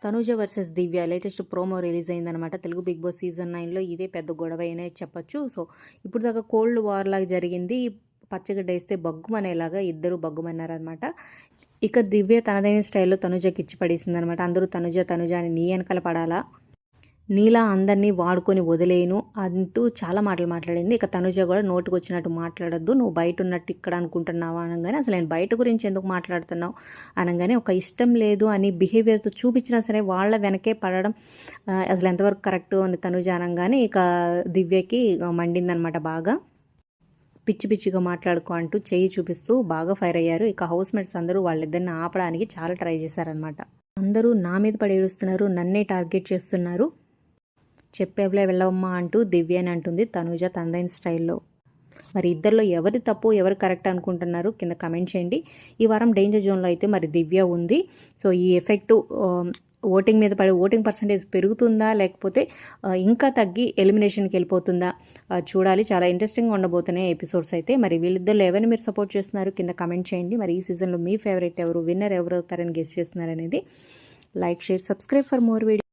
Tanuja versus దివ్య latest promo release అయిందనమాట. Telugu big boss season 9లో ఇదే పెద్ద గొడవ అనే చెప్పొచ్చు. సో ఇప్పుడు దాకా కోల్డ్ వార్ లాగా జరిగింది. పచ్చగడ్డ వేస్తే బగ్గుమనేలాగా ఇద్దరు బగ్గుమన్నారనమాట. ఇక దివ్య తనదైన స్టైల్లో తనుజకి ఇచ్చి పడేసింది అనమాట. అందరూ తనుజ తనుజ అని నీ వెనకాల పడాలా, నీలా అందరినీ వాడుకొని వదిలేను అంటూ చాలా మాటలు మాట్లాడింది. ఇక తనుజ కూడా నోటుకు వచ్చినట్టు మాట్లాడొద్దు, నువ్వు బయట ఉన్నట్టు ఇక్కడ అనుకుంటున్నావా అనగానే, అసలు నేను బయట గురించి ఎందుకు మాట్లాడుతున్నావు అనగానే, ఒక ఇష్టం లేదు అని బిహేవియర్తో చూపించినా సరే వాళ్ళ వెనకే పడడం అసలు ఎంతవరకు కరెక్ట్ అని తనుజ అనగానే ఇక దివ్యకి మండిందనమాట బాగా. పిచ్చి పిచ్చిగా మాట్లాడుకో అంటూ చెయ్యి చూపిస్తూ బాగా ఫైర్ అయ్యారు. ఇక హౌస్ మేట్స్ అందరూ వాళ్ళిద్దరిని ఆపడానికి చాలా ట్రై చేశారనమాట. అందరూ నా మీద పడి ఏడుస్తున్నారు, నన్నే టార్గెట్ చేస్తున్నారు, చెప్పేవలే వెళ్ళవమ్మా అంటూ దివ్య అని అంటుంది తనూజ తనదైన స్టైల్లో. మరి ఇద్దరిలో ఎవరి తప్పు ఎవరు కరెక్ట్ అనుకుంటున్నారు కింద కమెంట్ చేయండి. ఈ వారం డేంజర్ జోన్లో అయితే మరి దివ్య ఉంది. సో ఈ ఎఫెక్ట్ ఓటింగ్ మీద పడి ఓటింగ్ పర్సంటేజ్ పెరుగుతుందా లేకపోతే ఇంకా తగ్గి ఎలిమినేషన్కి వెళ్ళిపోతుందా చూడాలి. చాలా ఇంట్రెస్టింగ్గా ఉండబోతున్నాయి ఎపిసోడ్స్ అయితే. మరి వీళ్ళిద్దరిలో ఎవరిని మీరు సపోర్ట్ చేస్తున్నారు కింద కమెంట్ చేయండి. మరి ఈ సీజన్లో మీ ఫేవరెట్ ఎవరు, విన్నర్ ఎవరు అవుతారని గెస్ చేస్తున్నారు అనేది. Like, share, subscribe for more video.